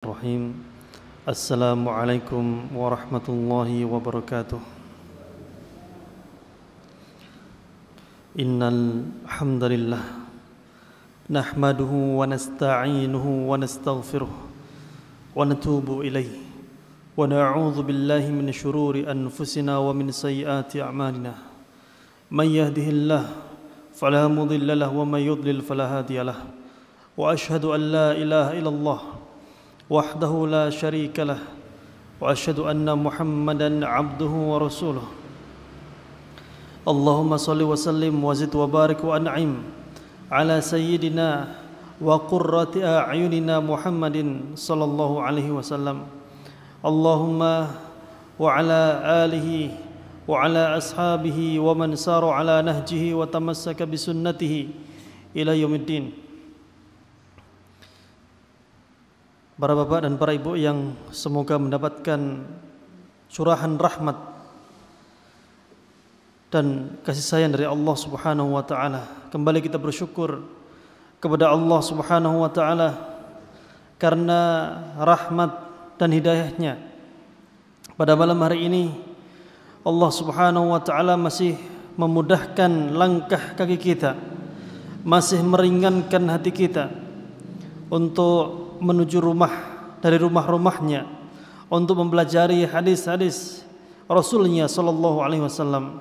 Bismillahirrahmanirrahim. Assalamualaikum warahmatullahi wabarakatuh. Innal hamdalillah nahmaduhu wa nasta'inuhu wa nastaghfiruh wa natubu ilayhi wa na'udzu billahi min shururi anfusina wa min sayyiati a'malina. May yahdihillahu fala mudilla lahu wa may yudlil fala hadiya lahu. Wa asyhadu an la ilaha illallah وحده لا شريك له وأشهد أن محمدا عبده ورسوله اللهم صل وسلم وزد وبارك وأنعم على سيدنا وقرة أعيننا محمد صلى الله عليه وسلم اللهم وعلى آله وعلى أصحابه ومن سار على نهجه وتمسك بسنته إلى يوم الدين. Para bapak dan para ibu yang semoga mendapatkan curahan rahmat dan kasih sayang dari Allah Subhanahu wa taala. Kembali kita bersyukur kepada Allah Subhanahu wa taala karena rahmat dan hidayahnya. Pada malam hari ini Allah Subhanahu wa taala masih memudahkan langkah kaki kita, masih meringankan hati kita untuk menuju rumah dari rumah-rumahnya untuk mempelajari hadis-hadis Rasulnya sallallahu alaihi wasallam.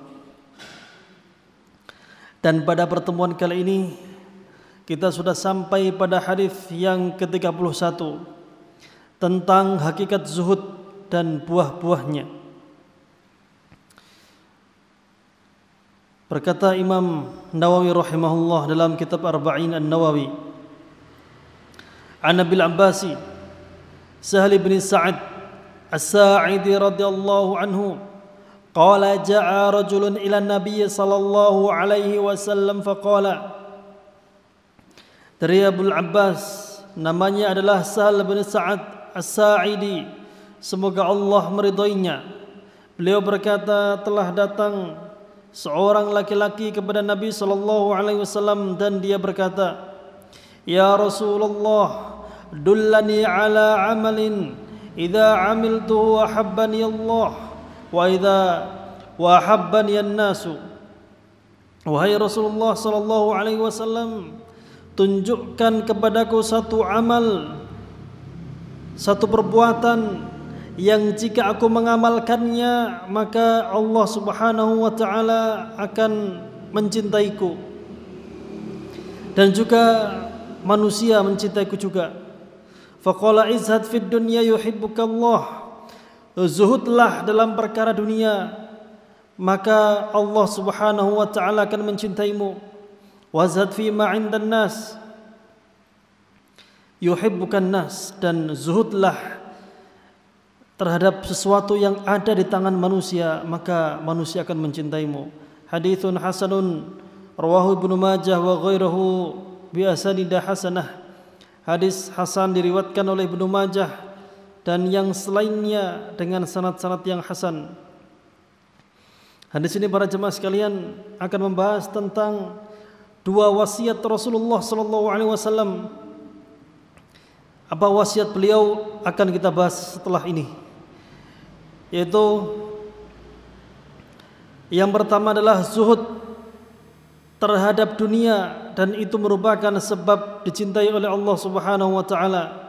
Dan pada pertemuan kali ini kita sudah sampai pada hadis yang ke-31 tentang hakikat zuhud dan buah-buahnya. Berkata Imam Nawawi rahimahullah dalam kitab Arba'in An-Nawawi, An Abil Abbasi Sahal bin Sa'ad As-Sa'idi radhiyallahu anhu qala ja'a rajulun ila Nabiy sallallahu alaihi wasallam faqala. Dari Abu Abbas, namanya adalah Sahal bin Sa'ad As-Sa'idi, semoga Allah meridhoinya. Beliau berkata, telah datang seorang laki-laki kepada Nabi sallallahu alaihi wasallam dan dia berkata, Ya Rasulullah, dullani ala amalin idza amiltuhu ahabbani Allah wa ahabbani an-nasu. Wahai Rasulullah sallallahu alaihi wasallam, tunjukkan kepadaku satu amal, satu perbuatan yang jika aku mengamalkannya maka Allah Subhanahu wa taala akan mencintaiku dan juga manusia mencintaiku juga. Faqala izhad fid dunya yuhibbukallah. Zuhudlah dalam perkara dunia, maka Allah Subhanahu wa taala akan mencintaimu. Wazhad fi ma 'indan nas yuhibbukan nas, dan zuhudlah terhadap sesuatu yang ada di tangan manusia, maka manusia akan mencintaimu. Haditsun hasanun rawahu Ibnu Majah wa ghairuhu bi asanidah hasanah. Hadis hasan diriwayatkan oleh Ibnu Majah dan yang selainnya dengan sanad-sanad yang hasan. Hadis ini para jemaah sekalian akan membahas tentang dua wasiat Rasulullah sallallahu alaihi wasallam. Apa wasiat beliau akan kita bahas setelah ini, yaitu yang pertama adalah zuhud terhadap dunia, dan itu merupakan sebab dicintai oleh Allah Subhanahu wa taala.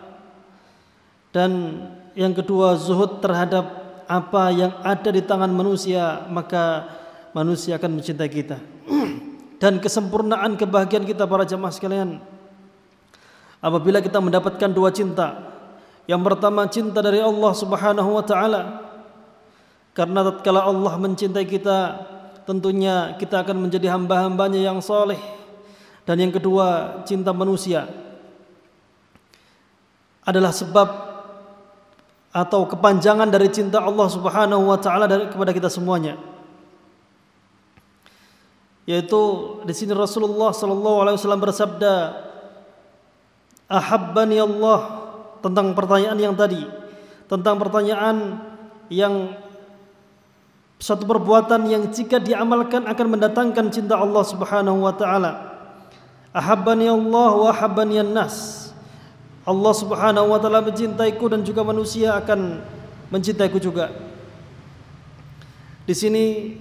Dan yang kedua, zuhud terhadap apa yang ada di tangan manusia, maka manusia akan mencintai kita. Dan kesempurnaan kebahagiaan kita para jemaah sekalian apabila kita mendapatkan dua cinta. Yang pertama, cinta dari Allah Subhanahu wa taala, karena tatkala Allah mencintai kita, tentunya kita akan menjadi hamba-hambanya yang soleh. Dan yang kedua, cinta manusia adalah sebab atau kepanjangan dari cinta Allah Subhanahu wa taala kepada kita semuanya. Yaitu di sini Rasulullah sallallahu alaihi wasallam bersabda, ahabbani Allah, tentang pertanyaan yang tadi, tentang pertanyaan yang satu perbuatan yang jika diamalkan akan mendatangkan cinta Allah Subhanahu wa taala. Ahabbani Allah wa ahabbani an-nas. Allah Subhanahu wa taala mencintaiku dan juga manusia akan mencintaiku juga. Di sini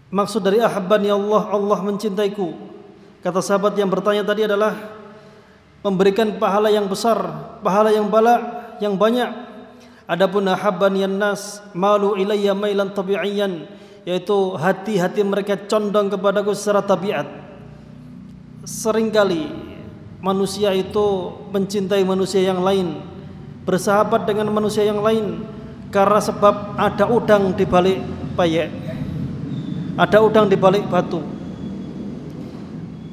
maksud dari ahabbani Allah, Allah mencintaiku. Kata sahabat yang bertanya tadi adalah memberikan pahala yang besar, pahala yang banyak. Adapun ahabbani an-nas malu ilayya mailan tabi'iyan, yaitu hati-hati mereka condong kepadaku secara tabiat. Seringkali manusia itu mencintai manusia yang lain, bersahabat dengan manusia yang lain karena sebab ada udang di balik payek, ada udang di balik batu.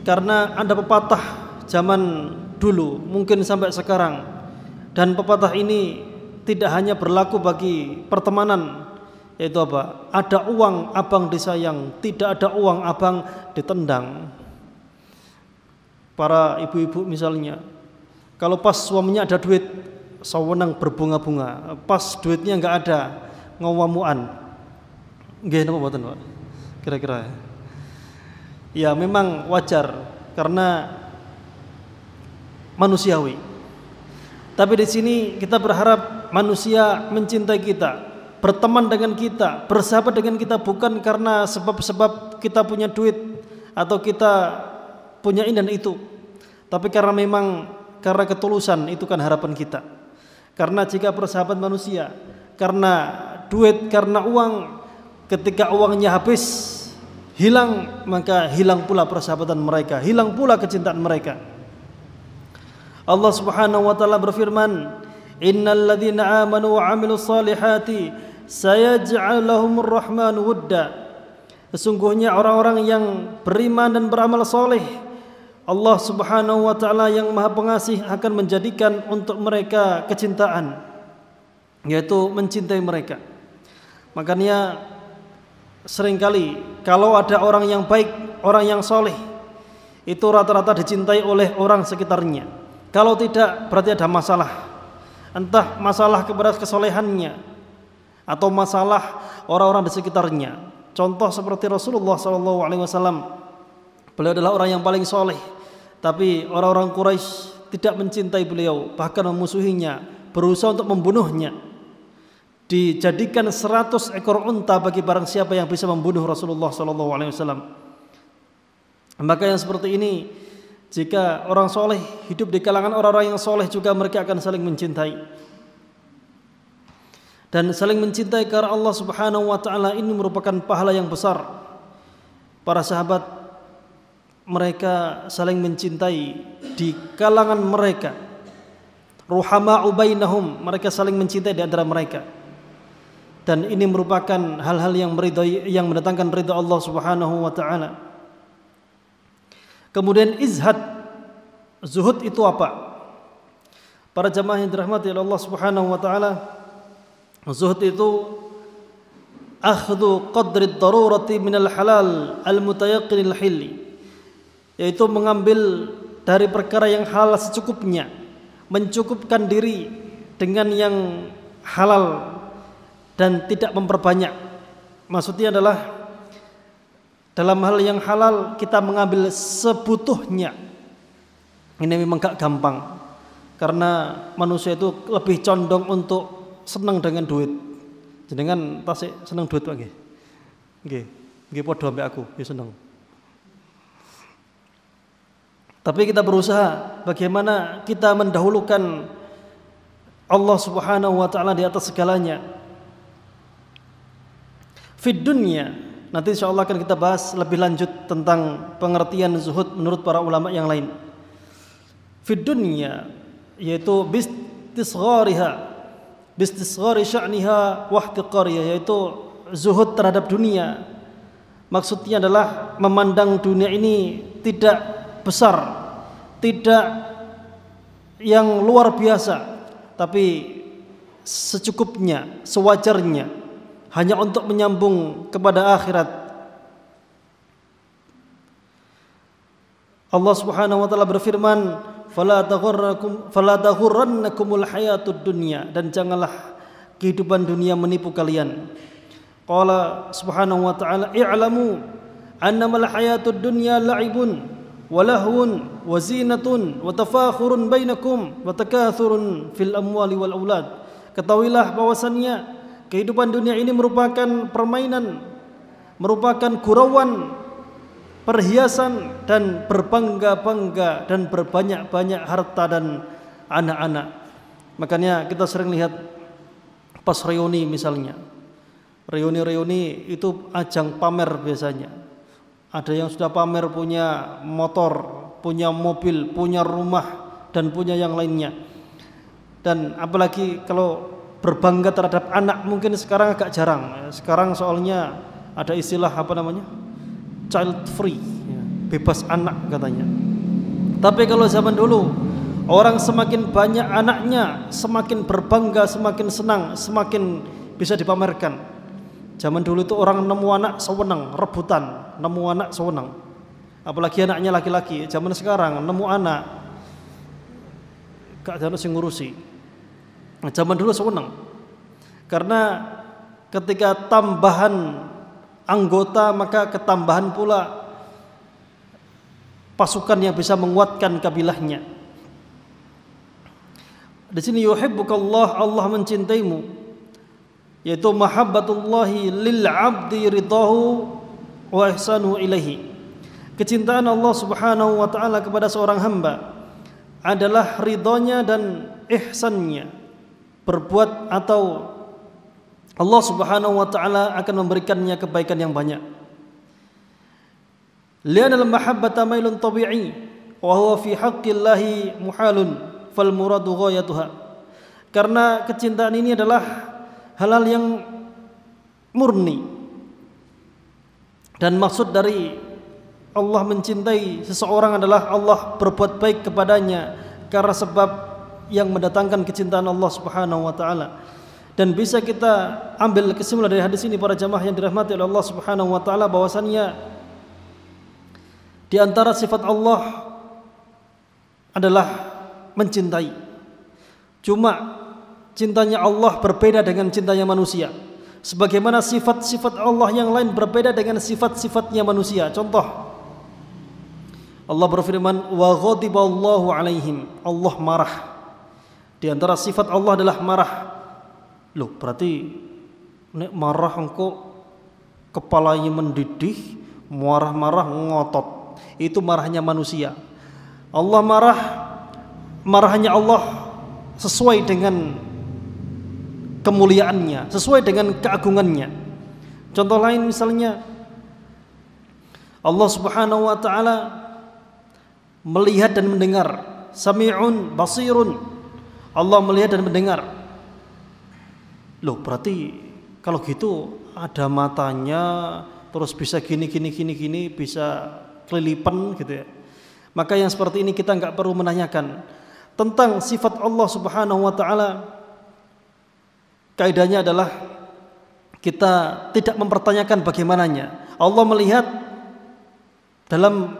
Karena ada pepatah zaman dulu, mungkin sampai sekarang, dan pepatah ini tidak hanya berlaku bagi pertemanan, yaitu apa? Ada uang abang disayang, tidak ada uang abang ditendang. Para ibu-ibu misalnya, kalau pas suaminya ada duit, sawenang berbunga-bunga, pas duitnya nggak ada, ngawamuan. Nggih napa mboten, Pak? Kira-kira. Ya memang wajar karena manusiawi. Tapi di sini kita berharap manusia mencintai kita, berteman dengan kita, bersahabat dengan kita bukan karena sebab-sebab kita punya duit atau kita punya ini dan itu, tapi karena memang karena ketulusan. Itu kan harapan kita. Karena jika persahabat manusia karena duit, karena uang, ketika uangnya habis, hilang, maka hilang pula persahabatan mereka, hilang pula kecintaan mereka. Allah Subhanahu wa taala berfirman, innal ladzina amanu wa 'amilus solihati sayaj'al lahumur rahmanu wudda. Sesungguhnya orang-orang yang beriman dan beramal soleh, Allah Subhanahu wa taala yang Maha Pengasih akan menjadikan untuk mereka kecintaan, yaitu mencintai mereka. Makanya seringkali kalau ada orang yang baik, orang yang soleh, itu rata-rata dicintai oleh orang sekitarnya. Kalau tidak, berarti ada masalah. Entah masalah kepada kesolehannya atau masalah orang-orang di sekitarnya. Contoh seperti Rasulullah SAW, beliau adalah orang yang paling soleh, tapi orang-orang Quraisy tidak mencintai beliau, bahkan memusuhinya, berusaha untuk membunuhnya. Dijadikan 100 ekor unta bagi barang siapa yang bisa membunuh Rasulullah SAW. Maka yang seperti ini, jika orang soleh hidup di kalangan orang-orang yang soleh juga, mereka akan saling mencintai. Dan saling mencintai karena Allah Subhanahu wa taala ini merupakan pahala yang besar. Para sahabat mereka saling mencintai di kalangan mereka. Ruhama'u bainahum, mereka saling mencintai di antara mereka. Dan ini merupakan hal-hal yang mendatangkan ridha Allah Subhanahu wa taala. Kemudian izhad, zuhud itu apa? Para jamaah yang dirahmati oleh Allah Subhanahu wa taala, zuhud itu akhdhu qadri ad-darurati minal halal al-mutayaqqinil hilli, yaitu mengambil dari perkara yang halal secukupnya, mencukupkan diri dengan yang halal dan tidak memperbanyak. Maksudnya adalah dalam hal yang halal kita mengambil sebutuhnya. Ini memang gak gampang, karena manusia itu lebih condong untuk senang dengan duit. Jenengan tasik senang duit Pak nggih. Nggih padha ambek aku, ya seneng. Tapi kita berusaha bagaimana kita mendahulukan Allah Subhanahu wa taala di atas segalanya. Fid dunya, nanti insyaallah akan kita bahas lebih lanjut tentang pengertian zuhud menurut para ulama yang lain. Fid dunya, yaitu bistisghari sya'niha wa ihtiqariha, yaitu zuhud terhadap dunia. Maksudnya adalah memandang dunia ini tidak besar, tidak yang luar biasa, tapi secukupnya, sewajarnya, hanya untuk menyambung kepada akhirat. Allah Subhanahu wa taala berfirman, fala taghurrannakumul hayatud dunya, dan janganlah kehidupan dunia menipu kalian. Qala Subhanahu wa taala, i'lamu annamal hayatud dunya la'ibun walahun wazinatun watafakhurun bainakum watakathurun fil amwali wal aulad. Ketahuilah bahwasannya kehidupan dunia ini merupakan permainan, merupakan gurauan, perhiasan dan berbangga-bangga dan berbanyak-banyak harta dan anak-anak. Makanya kita sering lihat pas reuni misalnya, reuni itu ajang pamer biasanya. Ada yang sudah pamer punya motor, punya mobil, punya rumah dan punya yang lainnya. Dan apalagi kalau berbangga terhadap anak mungkin sekarang agak jarang. Sekarang soalnya ada istilah apa namanya? Child free, bebas anak katanya. Tapi kalau zaman dulu orang semakin banyak anaknya, semakin berbangga, semakin senang, semakin bisa dipamerkan. Zaman dulu itu orang nemu anak sewenang, rebutan, nemu anak sewenang. Apalagi anaknya laki-laki. Zaman sekarang nemu anak gak ada yang ngurusi. Nah, zaman dulu sewenang. Karena ketika tambahan anggota maka ketambahan pula pasukan yang bisa menguatkan kabilahnya. Di sini yuhibbukallah, Allah mencintaimu, yaitu mahabbatullahi lil 'abdi ridahu wa ihsanu ilaihi. Kecintaan Allah Subhanahu wa taala kepada seorang hamba adalah ridhonya dan ihsannya. Berbuat atau Allah Subhanahu wa taala akan memberikannya kebaikan yang banyak. Li'anal mahabbata mailun tabi'i wa huwa fi haqqillahi muhalun fal muradu ghayatuha. Karena kecintaan ini adalah halal yang murni, dan maksud dari Allah mencintai seseorang adalah Allah berbuat baik kepadanya karena sebab yang mendatangkan kecintaan Allah Subhanahu wa taala. Dan bisa kita ambil kesimpulan dari hadis ini para jamaah yang dirahmati oleh Allah Subhanahu wa taala bahwasannya di antara sifat Allah adalah mencintai. Cuma cintanya Allah berbeda dengan cintanya manusia. Sebagaimana sifat-sifat Allah yang lain berbeda dengan sifat-sifatnya manusia. Contoh, Allah berfirman, wa ghadiballahu alaihim. Allah marah. Di antara sifat Allah adalah marah. Loh, berarti nek marah engkau kepalanya mendidih, marah-marah ngotot. Itu marahnya manusia. Allah marah, marahnya Allah sesuai dengan kemuliaannya, sesuai dengan keagungannya. Contoh lain misalnya Allah Subhanahu wa taala melihat dan mendengar, sami'un basirun. Allah melihat dan mendengar. Loh, berarti kalau gitu ada matanya, terus bisa gini, bisa kelilipan gitu ya. Maka yang seperti ini kita enggak perlu menanyakan tentang sifat Allah Subhanahu wa taala. Kaidahnya adalah kita tidak mempertanyakan bagaimananya. Allah melihat dalam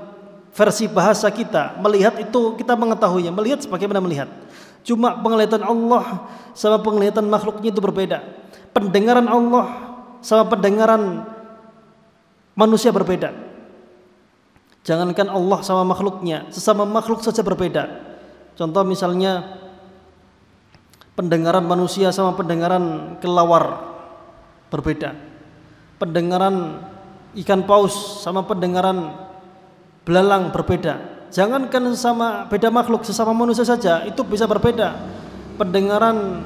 versi bahasa kita, melihat itu kita mengetahuinya, melihat sebagaimana melihat. Cuma penglihatan Allah sama penglihatan makhluknya itu berbeda. Pendengaran Allah sama pendengaran manusia berbeda. Jangankan Allah sama makhluknya, sesama makhluk saja berbeda. Contoh misalnya pendengaran manusia sama pendengaran kelawar berbeda. Pendengaran ikan paus sama pendengaran belalang berbeda. Jangankan sesama beda makhluk, sesama manusia saja itu bisa berbeda. Pendengaran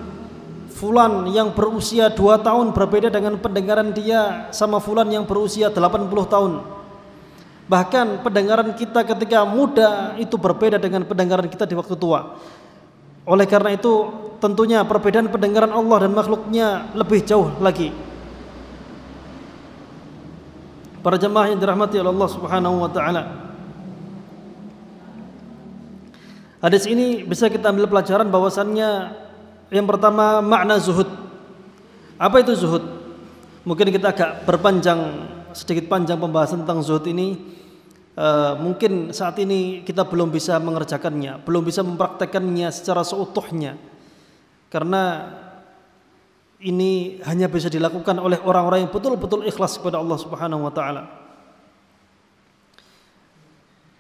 fulan yang berusia 2 tahun berbeda dengan pendengaran dia sama fulan yang berusia 80 tahun. Bahkan pendengaran kita ketika muda itu berbeda dengan pendengaran kita di waktu tua. Oleh karena itu tentunya perbedaan pendengaran Allah dan makhluknya lebih jauh lagi. Para jemaah yang dirahmati oleh Allah Subhanahu wa taala, hadis ini bisa kita ambil pelajaran bahwasannya yang pertama makna zuhud. Apa itu zuhud? Mungkin kita agak sedikit panjang pembahasan tentang zuhud ini. Mungkin saat ini kita belum bisa mengerjakannya, belum bisa mempraktekannya secara seutuhnya, karena ini hanya bisa dilakukan oleh orang-orang yang betul-betul ikhlas kepada Allah Subhanahu wa taala.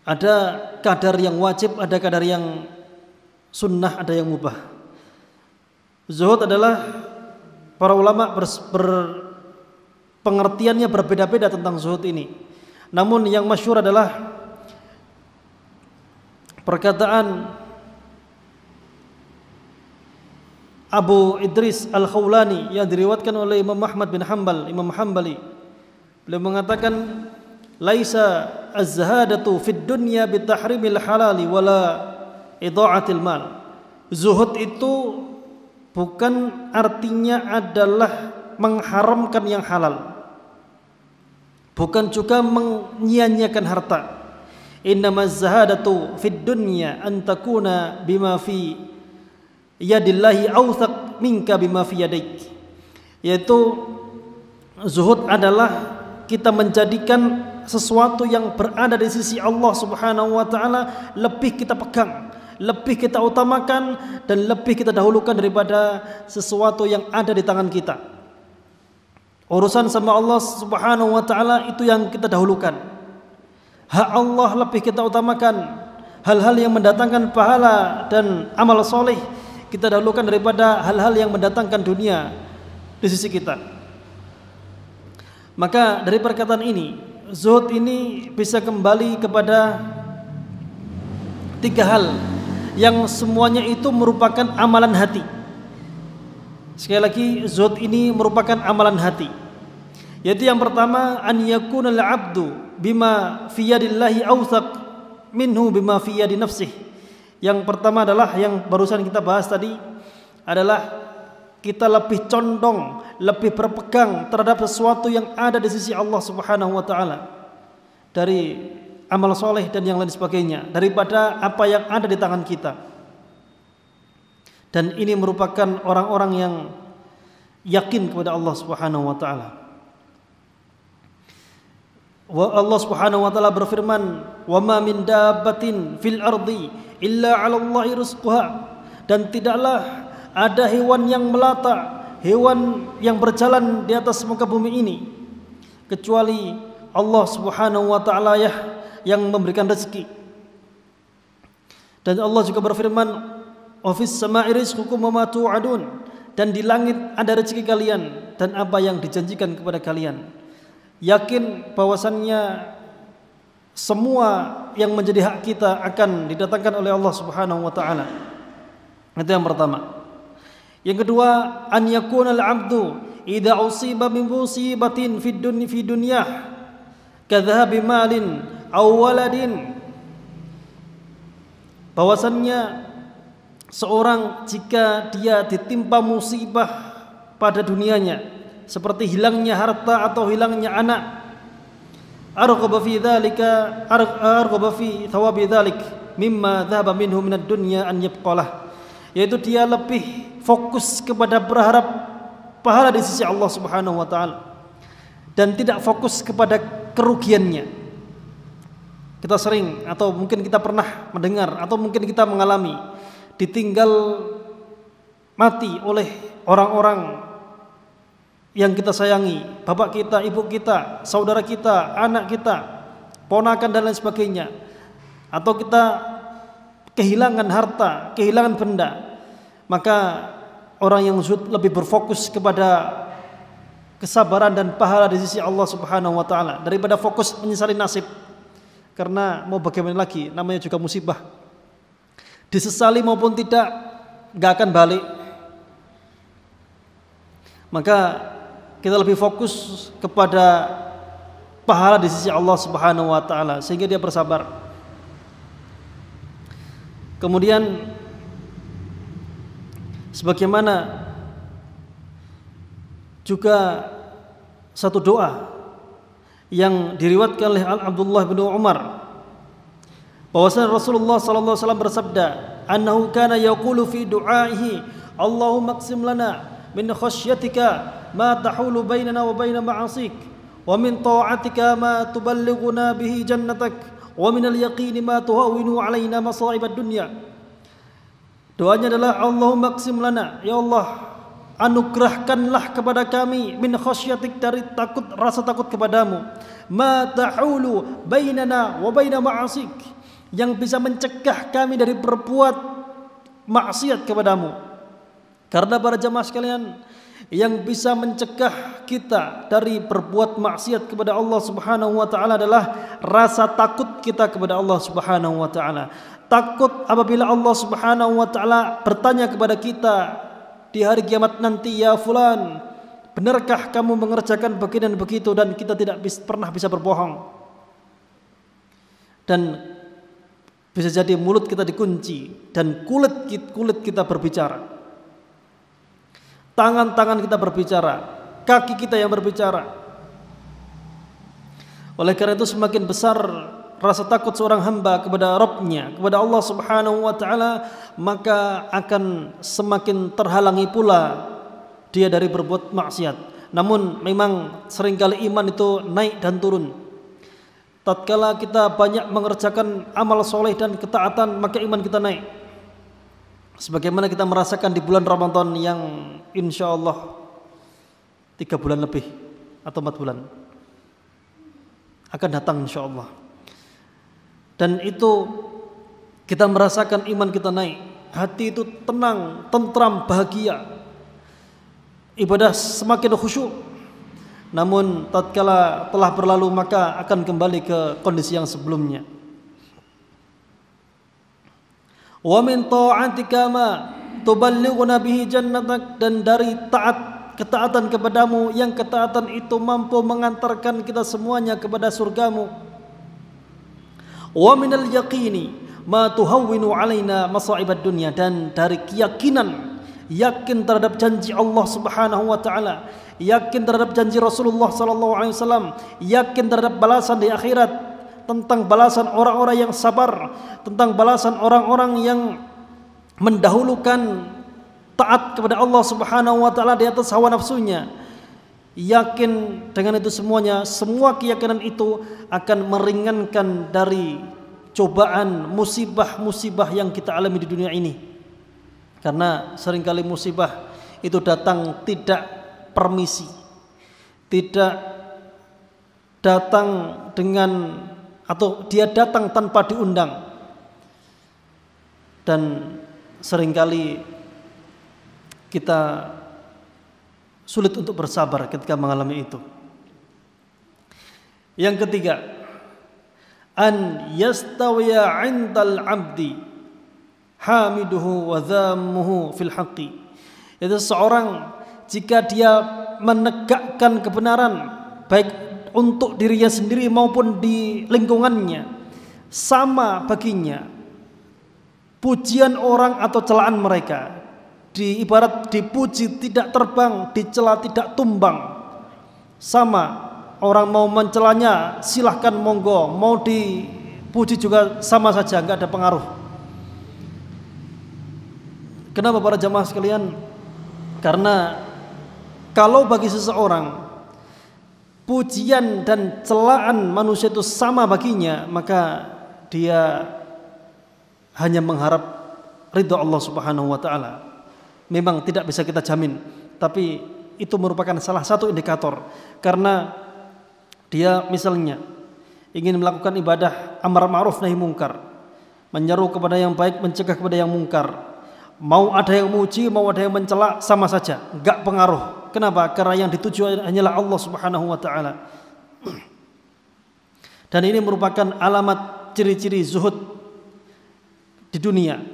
Ada kadar yang wajib, ada kadar yang sunnah, ada yang mubah. Zuhud adalah para ulama pengertiannya berbeda-beda tentang zuhud ini. Namun yang masyhur adalah perkataan Abu Idris Al-Khawlani yang diriwayatkan oleh Imam Ahmad bin Hanbal, Imam Hanbali. Beliau mengatakan, "Laisa az-zahadatu fid dunya bitahrimil halali wala idha'atil mal." Zuhud itu bukan artinya adalah mengharamkan yang halal, bukan juga menyia-nyiakan harta. Innamaz zahadatu fid dunya an takuna bima fi yadillahi awthaq minka bima fi yadaik. Yaitu zuhud adalah kita menjadikan sesuatu yang berada di sisi Allah Subhanahu wa taala lebih kita pegang, lebih kita utamakan, dan lebih kita dahulukan daripada sesuatu yang ada di tangan kita. Urusan sama Allah Subhanahu wa taala itu yang kita dahulukan. Hak Allah lebih kita utamakan. Hal-hal yang mendatangkan pahala dan amal soleh kita dahulukan daripada hal-hal yang mendatangkan dunia di sisi kita. Maka dari perkataan ini, zuhud ini bisa kembali kepada 3 hal yang semuanya itu merupakan amalan hati. Sekali lagi, zuhud ini merupakan amalan hati. Yaitu yang pertama, an yakunal abdu bima fi yadillahi awthaq minhu bima fi yadi nafsih. Yang pertama adalah yang barusan kita bahas tadi, adalah kita lebih condong, lebih berpegang terhadap sesuatu yang ada di sisi Allah Subhanahu wa taala dari amal soleh dan yang lain sebagainya, daripada apa yang ada di tangan kita. Dan ini merupakan orang-orang yang yakin kepada Allah Subhanahu wa taala. Allah Subhanahu wa taala berfirman, "Wa ma min dabbatin fil ardi illa 'ala Allahi rizquha." Dan tidaklah ada hewan yang melata, hewan yang berjalan di atas muka bumi ini, kecuali Allah Subhanahu wa taala yang memberikan rezeki. Dan Allah juga berfirman, "Wa fis sama'i rizqukum wa ma tu'adun." Dan di langit ada rezeki kalian dan apa yang dijanjikan kepada kalian. Yakin bahwasannya semua yang menjadi hak kita akan didatangkan oleh Allah Subhanahu wa taala. Itu yang pertama. Yang kedua, an yakunal abdu idza usiba min musibatin fid dunyah kadhabi malin aw waladin. Bahwasannya seorang jika dia ditimpa musibah pada dunianya, seperti hilangnya harta atau hilangnya anak, arghaba fi dzalika arghaba fi thawabi dzalik mimma dhahaba minhu minad dunya an yabqalah. Yaitu dia lebih fokus kepada berharap pahala di sisi Allah Subhanahu wa taala dan tidak fokus kepada kerugiannya. Kita sering atau mungkin kita pernah mendengar atau mungkin kita mengalami ditinggal mati oleh orang-orang yang kita sayangi, bapak kita, ibu kita, saudara kita, anak kita, ponakan dan lain sebagainya. Atau kita kehilangan harta, kehilangan benda. Maka orang yang zuhud lebih berfokus kepada kesabaran dan pahala di sisi Allah Subhanahu wa taala daripada fokus menyesali nasib. Karena mau bagaimana lagi, namanya juga musibah. Disesali maupun tidak, gak akan balik. Maka kita lebih fokus kepada pahala di sisi Allah Subhanahu wa taala sehingga dia bersabar. Kemudian sebagaimana juga satu doa yang diriwayatkan oleh Abdullah bin Umar, bahwasanya Rasulullah sallallahu alaihi wasallam bersabda, "Annahu kana yaqulu fi du'aihi, Allahumma aqsim lana min khasyatika ma tahulu bainana wa baina ma'asik, wa min ta'atika ma tuballighuna bihi jannatak, wa min al-yaqini ma tuhawwinu alaina masa'ibad dunya." Doanya adalah, Allahumma aqsim lana, ya Allah, anugerahkanlah kepada kami min khasyatik, dari rasa takut kepadamu, ma tahulu bainana wa baina ma'asik, yang bisa mencegah kami dari berbuat maksiat kepadamu. Karena para jamaah sekalian, yang bisa mencegah kita dari berbuat maksiat kepada Allah Subhanahu wa taala adalah rasa takut kita kepada Allah Subhanahu wa taala. Takut apabila Allah Subhanahu wa taala bertanya kepada kita di hari kiamat nanti, ya fulan, benarkah kamu mengerjakan begini dan begitu, dan kita tidak pernah bisa berbohong. Dan bisa jadi mulut kita dikunci dan kulit kita berbicara. Tangan-tangan kita berbicara, kaki kita yang berbicara. Oleh karena itu semakin besar rasa takut seorang hamba kepada Rabb-Nya, kepada Allah Subhanahu wa taala, maka akan semakin terhalangi pula dia dari berbuat maksiat. Namun memang seringkali iman itu naik dan turun. Tatkala kita banyak mengerjakan amal soleh dan ketaatan, maka iman kita naik. Sebagaimana kita merasakan di bulan Ramadan yang insya Allah 3 bulan lebih atau 4 bulan akan datang insya Allah. Dan itu kita merasakan iman kita naik, hati itu tenang, tentram, bahagia, ibadah semakin khusyuk. Namun tatkala telah berlalu maka akan kembali ke kondisi yang sebelumnya. Wa min ta'atika ma tuballighuna bihi jannatak, dan dari ketaatan kepadamu yang ketaatan itu mampu mengantarkan kita semuanya kepada surgamu. Wa minal yaqini ma tuhawwinu alaina masa'ibad dunya, dan dari keyakinan, yakin terhadap janji Allah Subhanahu wa taala, yakin terhadap janji Rasulullah sallallahu alaihi wasallam, yakin terhadap balasan di akhirat, tentang balasan orang-orang yang sabar, tentang balasan orang-orang yang mendahulukan taat kepada Allah Subhanahu wa taala di atas hawa nafsunya. Yakin dengan itu semuanya, semua keyakinan itu akan meringankan dari cobaan, musibah-musibah yang kita alami di dunia ini. Karena seringkali musibah itu datang tidak permisi, tidak datang dengan, atau dia datang tanpa diundang. Dan seringkali kita sulit untuk bersabar ketika mengalami itu. Yang ketiga, an yastawiya 'indal 'abdi hamiduhu wa dhammuhu fil haqqi. Itu seorang jika dia menegakkan kebenaran baik untuk dirinya sendiri maupun di lingkungannya, sama baginya pujian orang atau celaan mereka. Di ibarat dipuji tidak terbang, dicela tidak tumbang. Sama, orang mau mencelanya silahkan monggo, mau dipuji juga sama saja, enggak ada pengaruh. Kenapa para jamaah sekalian? Karena kalau bagi seseorang pujian dan celaan manusia itu sama baginya, maka dia hanya mengharap ridha Allah Subhanahu wa taala. Memang tidak bisa kita jamin, tapi itu merupakan salah satu indikator. Karena dia misalnya ingin melakukan ibadah amar ma'ruf nahi mungkar, menyeru kepada yang baik, mencegah kepada yang mungkar, mau ada yang muji, mau ada yang mencela, sama saja, enggak pengaruh. Kenapa? Karena yang dituju hanyalah Allah Subhanahu wa taala. Dan ini merupakan alamat ciri-ciri zuhud di dunia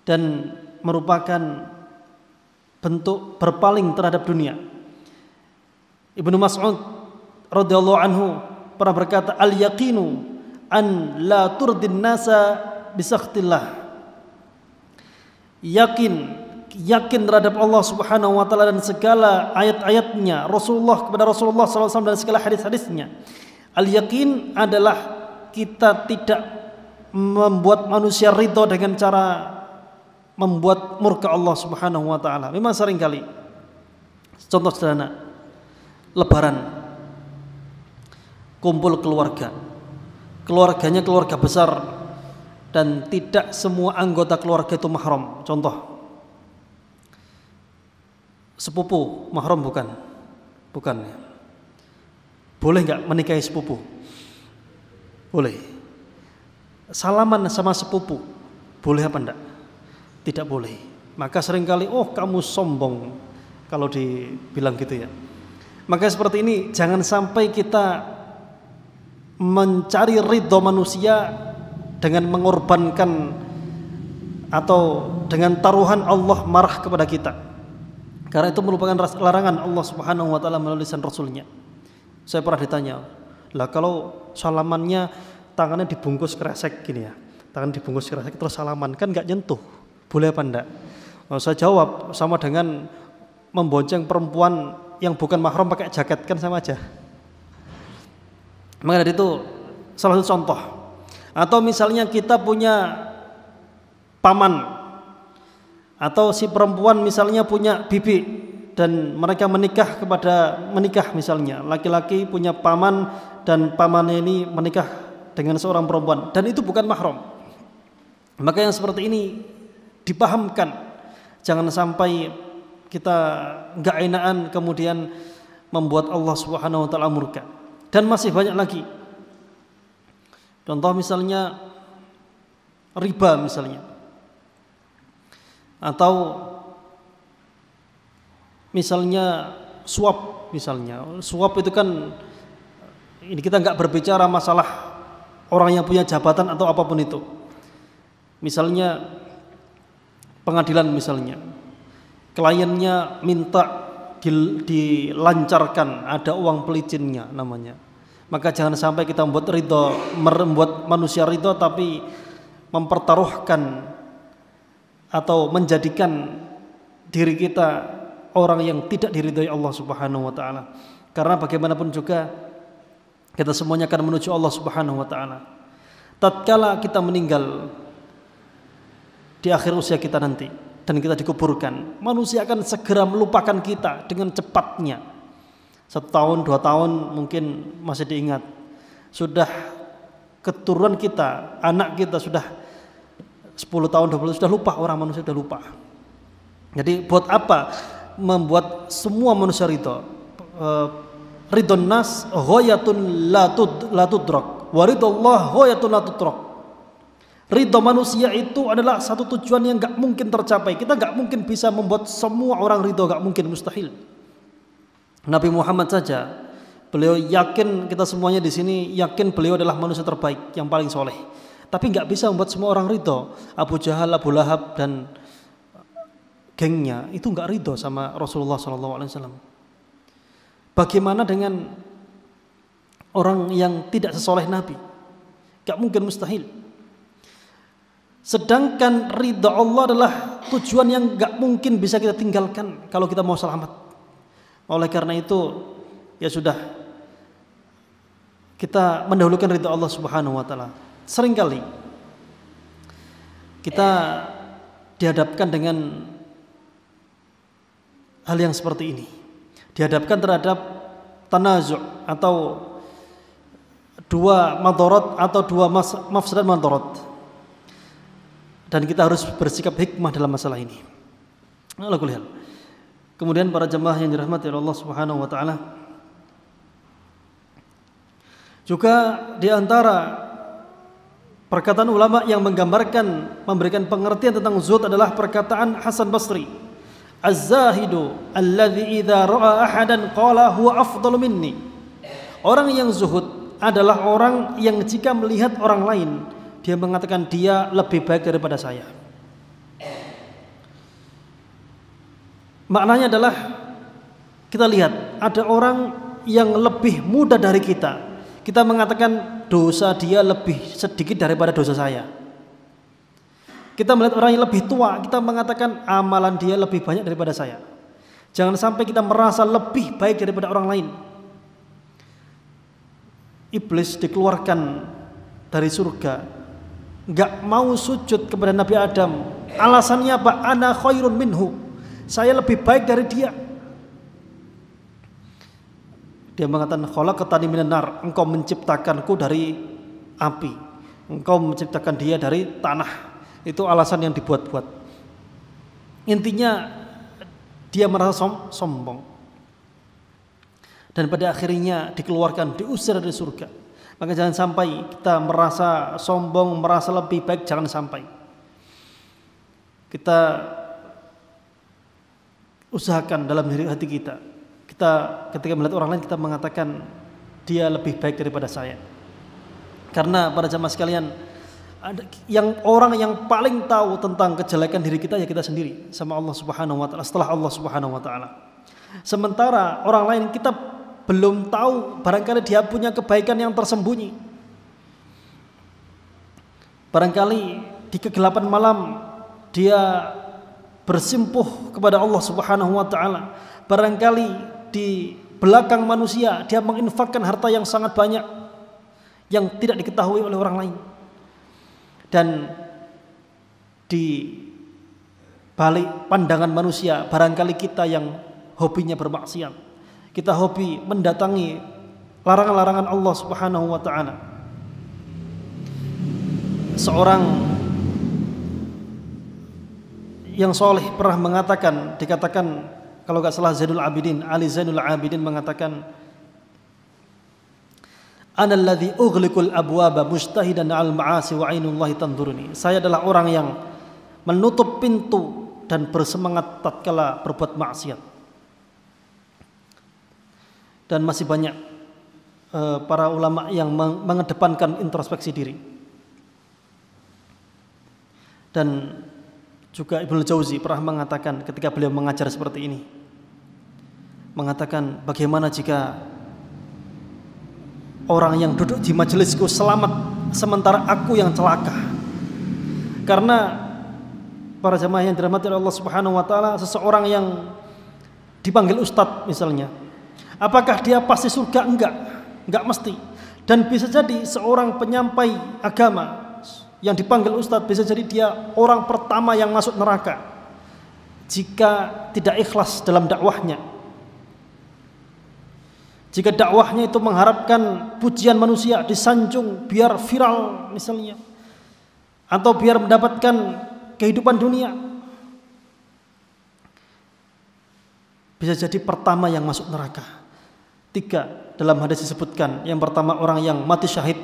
dan merupakan bentuk berpaling terhadap dunia. Ibnu Mas'ud radhiyallahu anhu pernah berkata, al-yaqinu an la turdin nasa bisakhtillah. Yakin terhadap Allah Subhanahu wa taala dan segala ayat-ayatnya, kepada Rasulullah SAW dan segala hadis-hadisnya. Al-yaqin adalah kita tidak membuat manusia ridho dengan cara membuat murka Allah Subhanahu wa taala. Memang seringkali, contoh sederhana, lebaran, kumpul keluarganya keluarga besar, dan tidak semua anggota keluarga itu mahram. Contoh, sepupu mahram bukan? Boleh nggak menikahi sepupu? Boleh. salaman sama sepupu, boleh apa enggak? Tidak boleh. Maka seringkali, oh kamu sombong kalau dibilang gitu ya. Maka seperti ini, jangan sampai kita mencari ridho manusia dengan mengorbankan atau dengan taruhan Allah marah kepada kita. Karena itu merupakan larangan Allah Subhanahu wa taala melalui lisan Rasulnya. Saya pernah ditanya, lah kalau salamannya tangannya dibungkus kresek gini ya, tangan dibungkus kresek terus salaman, kan nggak nyentuh, boleh apa enggak? Saya jawab, sama dengan membonceng perempuan yang bukan mahram pakai jaket, kan sama aja. Maka dari itu salah satu contoh. Atau misalnya kita punya paman, atau si perempuan misalnya punya bibi dan mereka menikah misalnya, laki-laki punya paman dan pamannya ini menikah dengan seorang perempuan dan itu bukan mahram. Maka yang seperti ini dipahamkan, jangan sampai kita enggak enakan kemudian membuat Allah Subhanahu wa taala murka. Dan masih banyak lagi. Contoh misalnya riba misalnya. Atau misalnya suap misalnya. Suap itu kan, ini kita enggak berbicara masalah orang yang punya jabatan atau apapun itu. Misalnya pengadilan misalnya. Kliennya minta dilancarkan, ada uang pelicinnya namanya. Maka jangan sampai kita membuat manusia ridho tapi mempertaruhkan atau menjadikan diri kita orang yang tidak diridhoi Allah Subhanahu wa taala. Karena bagaimanapun juga kita semuanya akan menuju Allah Subhanahu wa taala. Tatkala kita meninggal di akhir usia kita nanti dan kita dikuburkan, manusia akan segera melupakan kita dengan cepatnya. 1 tahun, 2 tahun mungkin masih diingat. Sudah keturunan kita, anak kita sudah 10 tahun, 20 sudah lupa, orang manusia sudah lupa. Jadi buat apa membuat semua manusia ridho? Ridhon nas ghayatun la tudrak, wa ridallah ghayatun la tudrak. Ridho manusia itu adalah satu tujuan yang gak mungkin tercapai. Kita gak mungkin bisa membuat semua orang ridho, gak mungkin, mustahil. Nabi Muhammad saja, beliau yakin, kita semuanya di sini yakin beliau adalah manusia terbaik, yang paling soleh. Tapi gak bisa membuat semua orang ridho. Abu Jahal, Abu Lahab dan gengnya itu gak ridho sama Rasulullah SAW. Bagaimana dengan orang yang tidak sesoleh Nabi? Gak mungkin, mustahil. Sedangkan ridha Allah adalah tujuan yang gak mungkin bisa kita tinggalkan kalau kita mau selamat. Oleh karena itu, ya sudah, kita mendahulukan ridha Allah Subhanahu wa taala. Seringkali kita dihadapkan dengan hal yang seperti ini. Dihadapkan terhadap tanazu' atau dua madarat atau dua mafsadat madarat. Dan kita harus bersikap hikmah dalam masalah ini. Kemudian para jemaah yang dirahmati oleh Allah Subhanahu wa taala, juga di antara perkataan ulama yang menggambarkan, memberikan pengertian tentang zuhud adalah perkataan Hasan Basri. Az-zahidu alladzi idza ra'a ahadan qala huwa afdalu minni. Orang yang zuhud adalah orang yang jika melihat orang lain dia mengatakan dia lebih baik daripada saya. Maknanya adalah kita lihat ada orang yang lebih muda dari kita. Kita mengatakan dosa dia lebih sedikit daripada dosa saya. Kita melihat orang yang lebih tua, kita mengatakan amalan dia lebih banyak daripada saya. Jangan sampai kita merasa lebih baik daripada orang lain. Iblis dikeluarkan dari surga, gak mau sujud kepada Nabi Adam. Alasannya apa? Ana khairun minhu, saya lebih baik dari dia. Dia mengatakan khalaqtani minan nar, engkau menciptakanku dari api, engkau menciptakan dia dari tanah. Itu alasan yang dibuat-buat. Intinya dia merasa sombong. Dan pada akhirnya dikeluarkan, diusir dari surga. Maka jangan sampai kita merasa sombong, merasa lebih baik, jangan sampai. Kita usahakan dalam hati kita, kita ketika melihat orang lain kita mengatakan dia lebih baik daripada saya. Karena para jamaah sekalian, orang yang paling tahu tentang kejelekan diri kita ya kita sendiri sama Allah Subhanahu wa taala, setelah Allah Subhanahu wa taala. Sementara orang lain kita belum tahu, barangkali dia punya kebaikan yang tersembunyi. Barangkali di kegelapan malam dia bersimpuh kepada Allah Subhanahu wa taala. Barangkali di belakang manusia dia menginfakkan harta yang sangat banyak yang tidak diketahui oleh orang lain. Dan di balik pandangan manusia, barangkali kita yang hobinya bermaksiat. Kita hobi mendatangi larangan-larangan Allah Subhanahu wa taala. Seorang yang soleh pernah mengatakan, dikatakan kalau gak salah Zainul Abidin, Ali Zainul Abidin mengatakan, Ana alladhi ughliqul abwaba mujtahidan al ma'asi wa ainullahi tanduruni. Saya adalah orang yang menutup pintu dan bersemangat tatkala berbuat maksiat. Dan masih banyak para ulama yang mengedepankan introspeksi diri. Dan juga Ibnu Jauzi pernah mengatakan ketika beliau mengajar seperti ini, mengatakan bagaimana jika orang yang duduk di majelisku selamat sementara aku yang celaka. Karena para jamaah yang dirahmati Allah Subhanahu wa taala, seseorang yang dipanggil ustadz misalnya, apakah dia pasti surga? Enggak mesti. Dan bisa jadi seorang penyampai agama yang dipanggil ustadz, bisa jadi dia orang pertama yang masuk neraka jika tidak ikhlas dalam dakwahnya. Jika dakwahnya itu mengharapkan pujian manusia, disanjung biar viral misalnya, atau biar mendapatkan kehidupan dunia, bisa jadi pertama yang masuk neraka. 3 dalam hadis disebutkan, yang pertama orang yang mati syahid,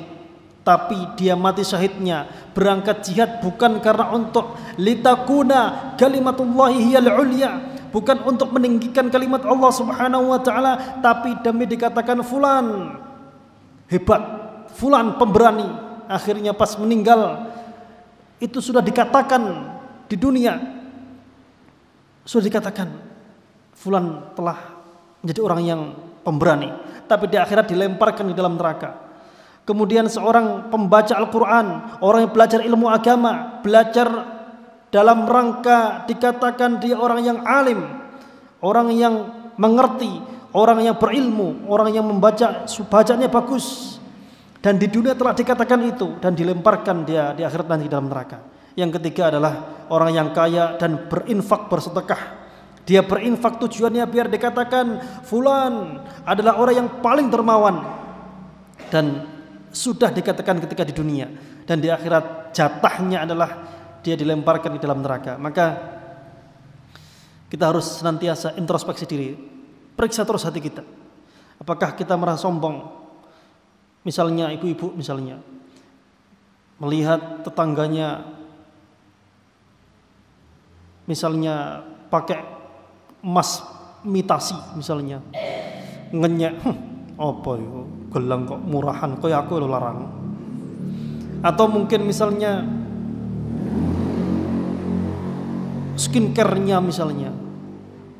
tapi dia mati syahidnya berangkat jihad bukan karena untuk litakuna kalimatullahi hiyal ulya, bukan untuk meninggikan kalimat Allah Subhanahu wa taala, tapi demi dikatakan fulan hebat, fulan pemberani. Akhirnya pas meninggal itu sudah dikatakan di dunia, sudah dikatakan fulan telah menjadi orang yang pemberani, tapi di akhirat dilemparkan di dalam neraka. Kemudian seorang pembaca Al-Quran, orang yang belajar ilmu agama, belajar dalam rangka dikatakan dia orang yang alim, orang yang mengerti, orang yang berilmu, orang yang bacanya bagus, dan di dunia telah dikatakan itu dan dilemparkan dia di akhirat nanti dalam neraka. Yang ketiga adalah orang yang kaya dan berinfak, bersedekah. Dia berinfak tujuannya biar dikatakan fulan adalah orang yang paling dermawan, dan sudah dikatakan ketika di dunia, dan di akhirat jatahnya adalah dia dilemparkan di dalam neraka. Maka kita harus senantiasa introspeksi diri, periksa terus hati kita. Apakah kita merasa sombong? Misalnya ibu-ibu misalnya melihat tetangganya misalnya pakai emas mitasi misalnya, ngenyek, apa itu gelang kok murahan, kok aku lo larang. Atau mungkin misalnya skincare-nya misalnya,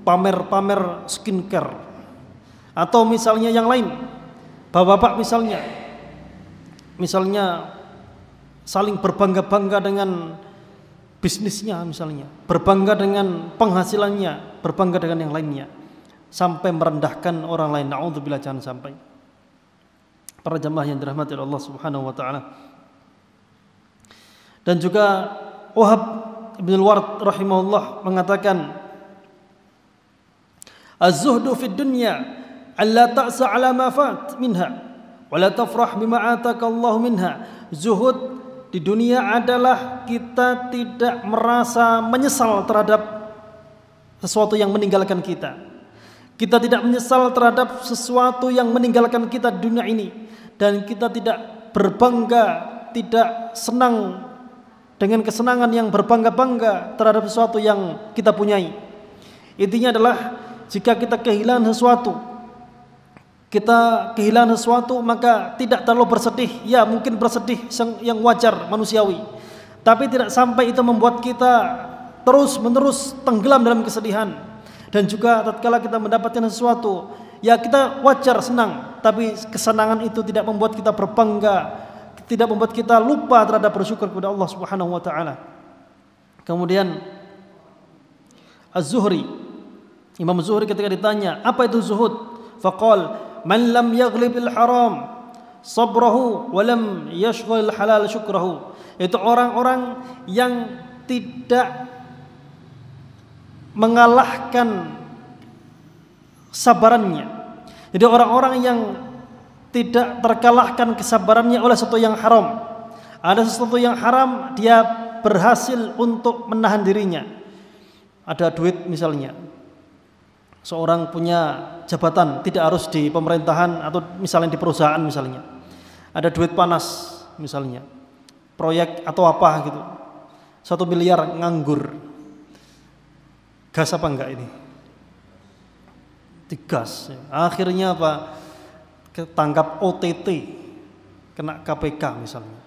pamer-pamer skincare. Atau misalnya yang lain, bapak-bapak misalnya saling berbangga-bangga dengan bisnisnya misalnya, berbangga dengan penghasilannya, berbangga dengan yang lainnya, sampai merendahkan orang lain. Na'udzubillah, jangan sampai. Para jamaah yang dirahmati Allah Subhanahu wa taala. Dan juga Wahab bin al-Ward rahimahullah mengatakan, az-zuhdu fid dunya alla ta'sa 'ala ma fat minha wa la tafrah bima ataka Allah minha. Zuhud di dunia adalah kita tidak merasa menyesal terhadap sesuatu yang meninggalkan kita. Kita tidak menyesal terhadap sesuatu yang meninggalkan kita di dunia ini, dan kita tidak berbangga, tidak senang dengan kesenangan yang berbangga-bangga terhadap sesuatu yang kita punyai. Intinya adalah jika kita kehilangan sesuatu, maka tidak terlalu bersedih. Ya, mungkin bersedih yang wajar, manusiawi, tapi tidak sampai itu membuat kita terus-menerus tenggelam dalam kesedihan. Dan juga tatkala kita mendapatkan sesuatu, ya kita wajar senang, tapi kesenangan itu tidak membuat kita berbangga, tidak membuat kita lupa terhadap bersyukur kepada Allah Subhanahu wa taala. Kemudian Az-Zuhri, Imam Zuhri ketika ditanya, apa itu zuhud? Faqal, man lam yaghlibil haram sabrahu wa lam yashghal halal syukrahu. Itu orang-orang yang tidak mengalahkan sabarannya. Jadi orang-orang yang tidak terkalahkan kesabarannya oleh sesuatu yang haram. Ada sesuatu yang haram, dia berhasil untuk menahan dirinya. Ada duit misalnya, seorang punya jabatan, tidak harus di pemerintahan atau misalnya di perusahaan misalnya. Ada duit panas misalnya, proyek atau apa gitu, 1 miliar nganggur. Gas apa enggak ini? Digas. Akhirnya apa? Ketangkap OTT, kena KPK misalnya,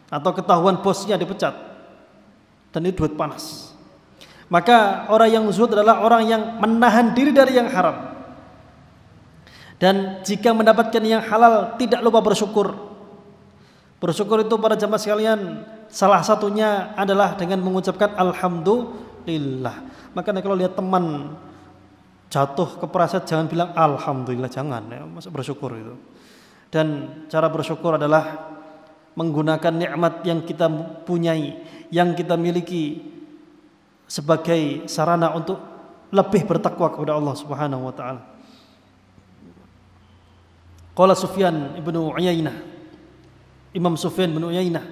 atau ketahuan bosnya dipecat, dan itu duit panas. Maka orang yang zuhud adalah orang yang menahan diri dari yang haram, dan jika mendapatkan yang halal tidak lupa bersyukur. Bersyukur itu para jamaah sekalian, salah satunya adalah dengan mengucapkan alhamdulillah. Makanya kalau lihat teman jatuh kepleset, jangan bilang alhamdulillah, jangan ya, masa bersyukur itu. Dan cara bersyukur adalah menggunakan nikmat yang kita punyai, yang kita miliki, sebagai sarana untuk lebih bertakwa kepada Allah Subhanahu wa taala. Qala Sufyan ibnu Uyainah, Imam Sufyan ibnu Uyainah,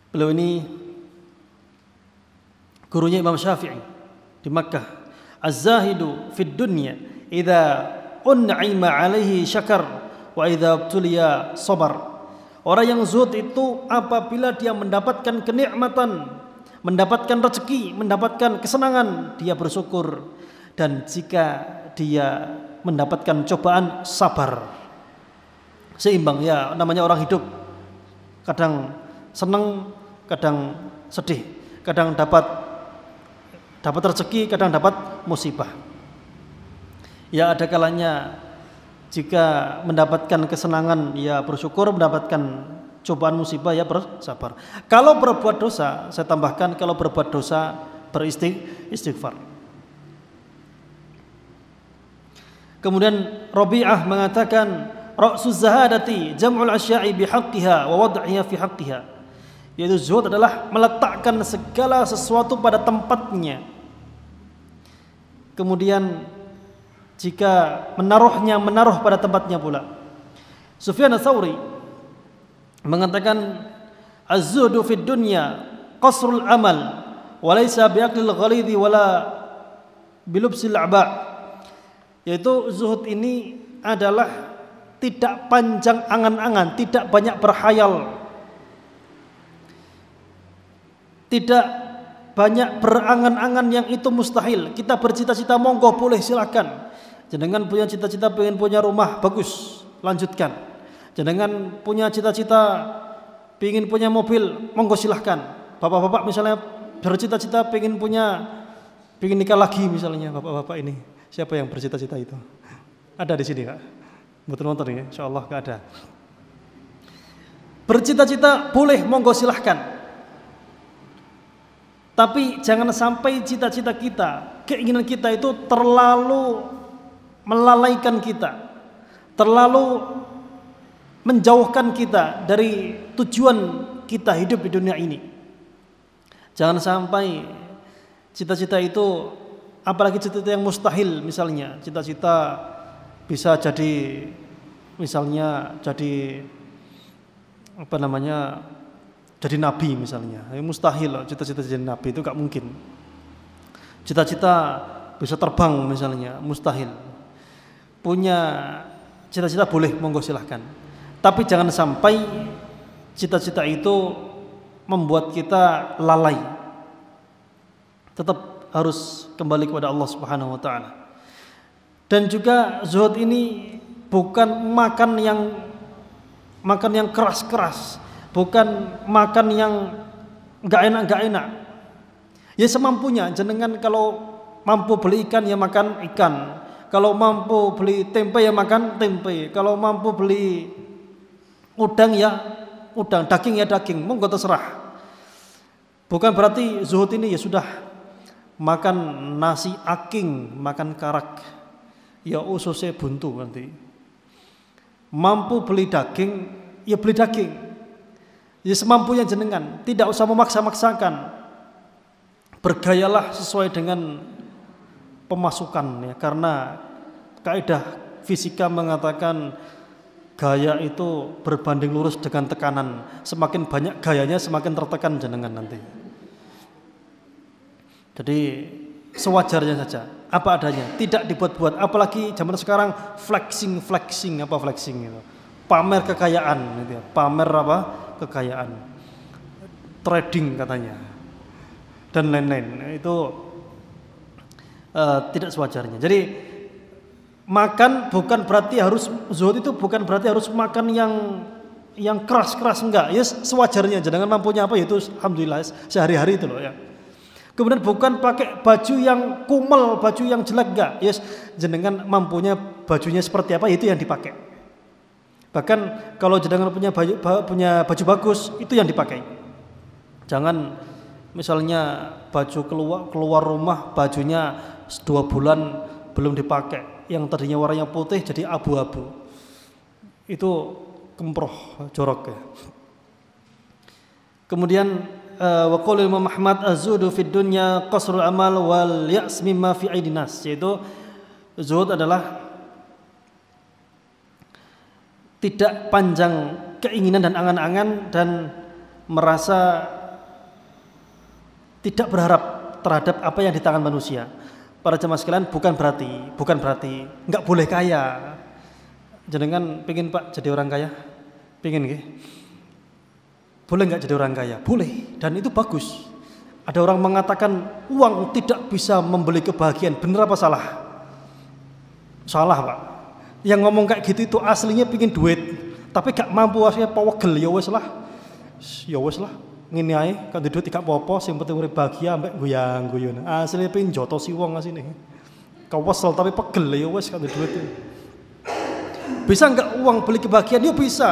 beliau ini gurunya Imam Syafi'i di Makkah. Az-zahidu fid dunya idza un'ima alaihi syakar wa idza ibtuliya sabar. Orang yang zuhud itu apabila dia mendapatkan kenikmatan, mendapatkan rezeki, mendapatkan kesenangan, dia bersyukur, dan jika dia mendapatkan cobaan, sabar. Seimbang ya, namanya orang hidup, kadang senang, kadang sedih, kadang dapat rezeki, kadang dapat musibah. Ya, ada kalanya jika mendapatkan kesenangan ya bersyukur, mendapatkan cobaan musibah ya bersabar. Kalau berbuat dosa, saya tambahkan, kalau berbuat dosa beristighfar. Kemudian Rabi'ah mengatakan, ra'suz zahadati jam'ul asya'i bihaqqiha wa wad'iha fi haqqiha. Yaitu zuhud adalah meletakkan segala sesuatu pada tempatnya. Kemudian jika menaruh pada tempatnya pula. Sufyan ats-Tsauri mengatakan, az-zuhdu fid dunya qasrul amal wa laysa bi'aqlil ghalidhi wala bilubsil a'ba. Yaitu zuhud ini adalah tidak panjang angan-angan, tidak banyak berkhayal, tidak banyak berangan-angan yang itu mustahil. Kita bercita-cita, monggo boleh silakan. Jenengan punya cita-cita pengen punya rumah, bagus, lanjutkan. Jenengan punya cita-cita pengen punya mobil, monggo silahkan. Bapak-bapak misalnya bercita-cita pengen nikah lagi misalnya, bapak-bapak ini. Siapa yang bercita-cita itu? Ada di sini, Kak? Betul nonton ya, insyaallah enggak ada. Bercita-cita boleh, monggo silahkan. Tapi jangan sampai cita-cita kita, keinginan kita itu terlalu melalaikan kita, terlalu menjauhkan kita dari tujuan kita hidup di dunia ini. Jangan sampai cita-cita itu, apalagi cita-cita yang mustahil, misalnya cita-cita bisa jadi, misalnya jadi jadi nabi misalnya. Mustahil cita-cita jadi nabi, itu gak mungkin. Cita-cita bisa terbang misalnya, mustahil. Punya cita-cita boleh, monggo silahkan. Tapi jangan sampai cita-cita itu membuat kita lalai. Tetap harus kembali kepada Allah Subhanahu wa taala. Dan juga zuhud ini bukan makan yang keras-keras, bukan makan yang enggak enak. Ya semampunya, jenengan kalau mampu beli ikan ya makan ikan. Kalau mampu beli tempe ya makan tempe. Kalau mampu beli udang ya udang, daging ya daging, monggo terserah. Bukan berarti zuhud ini ya sudah makan nasi aking, makan karak, ya ususnya buntu nanti. Mampu beli daging, ya beli daging. Ya semampunya jenengan, tidak usah memaksa-maksakan. Bergayalah sesuai dengan pemasukan ya, karena kaidah fisika mengatakan gaya itu berbanding lurus dengan tekanan. Semakin banyak gayanya semakin tertekan jenengan nanti. Jadi sewajarnya saja, apa adanya, tidak dibuat-buat. Apalagi zaman sekarang flexing apa flexing itu, pamer kekayaan gitu ya. Pamer apa kekayaan, trading katanya dan lain-lain, itu tidak sewajarnya. Jadi makan bukan berarti harus zuhud, itu bukan berarti harus makan yang keras-keras, enggak. Ya sewajarnya, jangan mampunya apa itu alhamdulillah sehari-hari itu loh ya. Kemudian bukan pakai baju yang kumel, baju yang jelek, enggak. Yes, jenengan mampunya bajunya seperti apa itu yang dipakai. Bahkan kalau jenengan punya baju bagus, itu yang dipakai. Jangan misalnya baju keluar rumah bajunya 2 bulan belum dipakai, yang tadinya warnanya putih jadi abu-abu, itu kemproh, jorok ya. Kemudian wa qala Imam Ahmad az-zuhdu fid dunya qasrul amal wal ya's mimma fi aidin nas, yaitu zuhud adalah tidak panjang keinginan dan angan-angan dan merasa tidak berharap terhadap apa yang di tangan manusia. Para jemaah sekalian, bukan berarti enggak boleh kaya. Jenengan pengin Pak jadi orang kaya? Pengin nggih? Boleh enggak jadi orang kaya? Boleh, dan itu bagus. Ada orang mengatakan uang tidak bisa membeli kebahagiaan. Benar apa salah? Salah Pak. Yang ngomong kayak gitu itu aslinya pengin duit, tapi gak mampu, aslinya pawegel, ya wis lah. Ngene ae kan duit tidak apa-apa, sing penting urip bahagia ambek goyang-guyon. Asline pengin jotosi wong asine. Kewesel tapi pegel ya wis kan duit. Bisa enggak uang beli kebahagiaan? Ya bisa.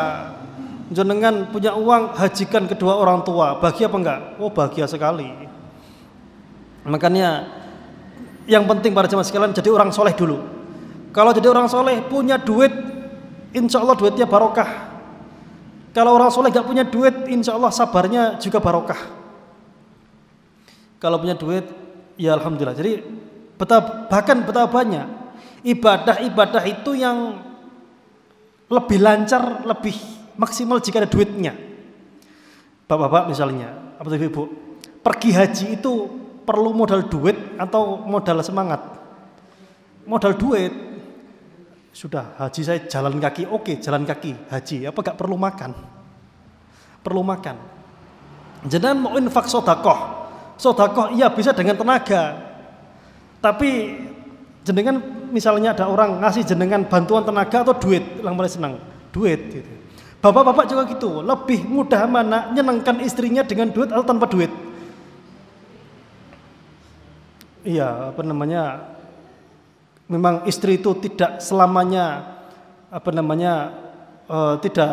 Jenengan punya uang, hajikan kedua orang tua, bahagia apa enggak? Oh, bahagia sekali. Makanya yang penting para jemaah sekalian jadi orang soleh dulu. Kalau jadi orang soleh punya duit, insya Allah duitnya barokah. Kalau orang soleh gak punya duit, insya Allah sabarnya juga barokah. Kalau punya duit, ya alhamdulillah. Jadi bahkan betapa banyak ibadah itu yang lebih lancar, lebih maksimal jika ada duitnya. Bapak-bapak misalnya, apa ibu, pergi haji itu perlu modal duit atau modal semangat? Modal duit. Sudah haji saya jalan kaki, oke jalan kaki haji, apa gak perlu makan? Perlu makan. Jenengan mau infak sodakoh iya bisa dengan tenaga. Tapi jenengan misalnya ada orang ngasih jenengan bantuan tenaga atau duit, yang paling senang duit gitu. Bapak-bapak juga gitu, lebih mudah mana nyenangkan istrinya dengan duit atau tanpa duit? Iya, apa namanya? Memang istri itu tidak selamanya tidak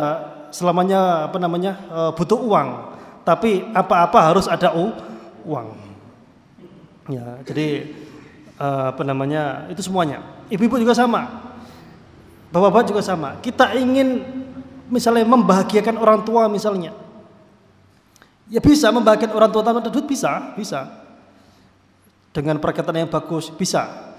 selamanya butuh uang, tapi apa-apa harus ada uang. Ya, jadi itu semuanya. Ibu-ibu juga sama, bapak-bapak juga sama. Kita ingin misalnya membahagiakan orang tua misalnya, ya bisa membahagiakan orang tua tanpa duit, bisa. Dengan perkataan yang bagus bisa.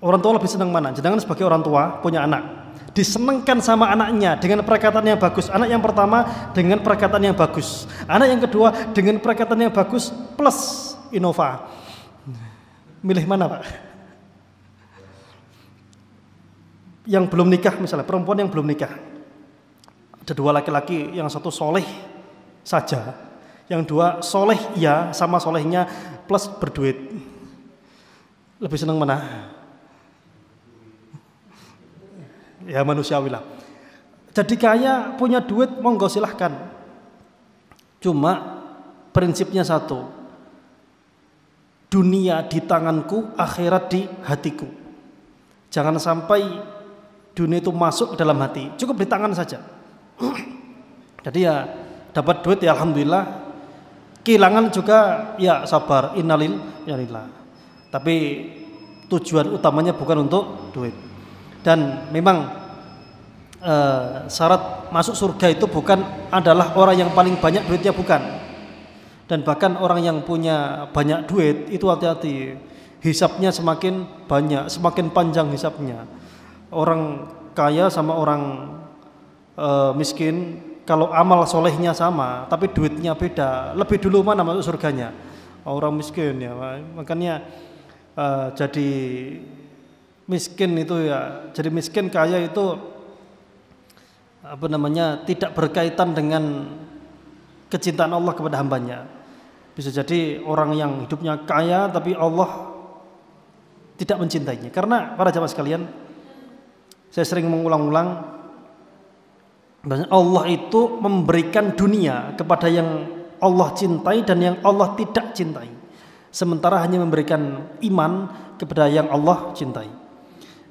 Orang tua lebih senang mana? Jangan sebagai orang tua punya anak, disenangkan sama anaknya dengan perkataan yang bagus. Anak yang pertama dengan perkataan yang bagus, anak yang kedua dengan perkataan yang bagus plus Innova. Milih mana Pak? Yang belum nikah misalnya, perempuan yang belum nikah, Ada dua laki-laki, yang satu soleh saja, yang dua soleh ya sama solehnya plus berduit. Lebih senang mana? Ya manusiawi lah. Jadi kaya punya duit monggo silahkan. Cuma prinsipnya satu, dunia di tanganku, akhirat di hatiku. Jangan sampai dunia itu masuk ke dalam hati, cukup di tangan saja. Jadi ya dapat duit ya alhamdulillah, kehilangan juga ya sabar, innalillah. Tapi tujuan utamanya bukan untuk duit. Dan memang syarat masuk surga itu bukan adalah orang yang paling banyak duitnya, bukan. Dan bahkan orang yang punya banyak duit itu hati-hati, hisapnya semakin banyak, semakin panjang hisapnya. Orang kaya sama orang miskin, kalau amal solehnya sama tapi duitnya beda, lebih dulu mana masuk surganya? Orang miskin ya. Makanya jadi miskin itu ya, jadi miskin kaya itu tidak berkaitan dengan kecintaan Allah kepada hambanya. Bisa jadi orang yang hidupnya kaya tapi Allah tidak mencintainya. Karena para jamaah sekalian, saya sering mengulang-ulang, Allah itu memberikan dunia kepada yang Allah cintai dan yang Allah tidak cintai, sementara hanya memberikan iman kepada yang Allah cintai.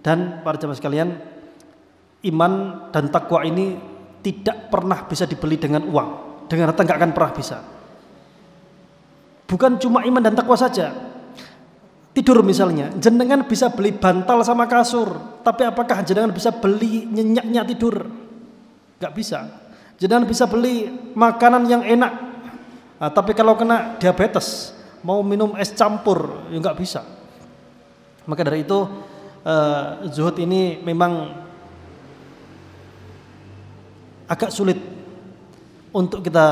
Dan para jamaah sekalian, iman dan takwa ini tidak pernah bisa dibeli dengan uang, dengan harta nggak akan pernah bisa. Bukan cuma iman dan takwa saja. Tidur misalnya, jenengan bisa beli bantal sama kasur, tapi apakah jenengan bisa beli nyenyaknya tidur? Gak bisa. Jenengan bisa beli makanan yang enak, tapi kalau kena diabetes, mau minum es campur, ya gak bisa. Maka dari itu zuhud ini memang agak sulit untuk kita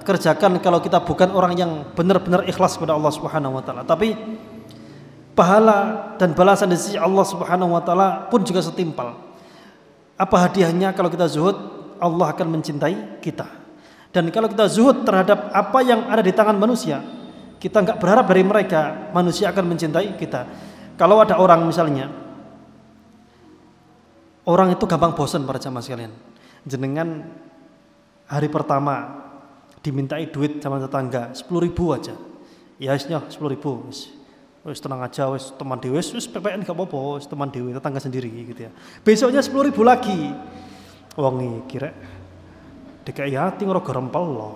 kerjakan kalau kita bukan orang yang benar-benar ikhlas kepada Allah Subhanahu wa taala. Tapi pahala dan balasan dari sisi Allah Subhanahu wa taala pun juga setimpal. Apa hadiahnya kalau kita zuhud? Allah akan mencintai kita. Dan kalau kita zuhud terhadap apa yang ada di tangan manusia, kita nggak berharap dari mereka manusia akan mencintai kita. Kalau ada orang misalnya, orang itu gampang bosan para jamaah sekalian. Jenengan hari pertama dimintai duit sama tetangga 10.000 aja. Ya isnya 10.000. Wis tenang aja, wis teman dewe, wis PPN gak apa-apa, wis teman dewe, tetangga sendiri gitu ya. Besoknya 10.000 lagi. Wong iki rek DKI hati ngerogo rempel loh.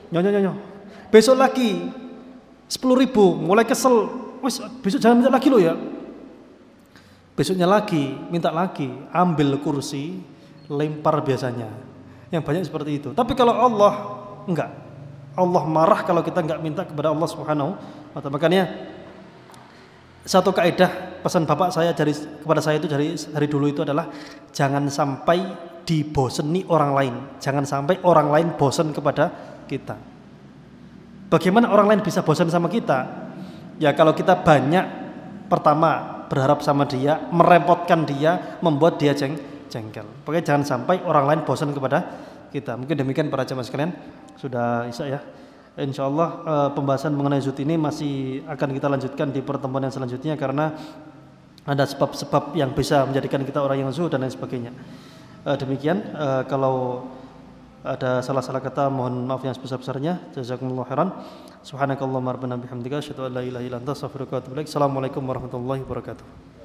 Nyo. Besok lagi 10.000, mulai kesel. Wis besok jangan minta lagi lo ya. Besoknya lagi, minta lagi, ambil kursi, lempar biasanya. Yang banyak seperti itu. Tapi kalau Allah enggak. Allah marah kalau kita enggak minta kepada Allah Subhanahu wa taala. Makanya satu kaidah pesan bapak saya kepada saya itu dari dulu itu adalah jangan sampai diboseni orang lain. Jangan sampai orang lain bosan kepada kita. Bagaimana orang lain bisa bosan sama kita? Ya kalau kita banyak, pertama berharap sama dia, merepotkan dia, membuat dia jengkel. Pokoknya jangan sampai orang lain bosan kepada kita. Mungkin demikian para jamaah sekalian. Sudah isya ya. Insyaallah pembahasan mengenai zuhud ini masih akan kita lanjutkan di pertemuan yang selanjutnya, karena ada sebab-sebab yang bisa menjadikan kita orang yang zuhud dan lain sebagainya. Demikian, kalau ada salah-salah kata mohon maaf yang sebesar-besarnya. Jazakumullahu khairan. Subhanakallahumma rabbana bihamdika asyhadu an la ilaha illa anta astaghfiruka wa atubu ilaik. Assalamualaikum warahmatullahi wabarakatuh.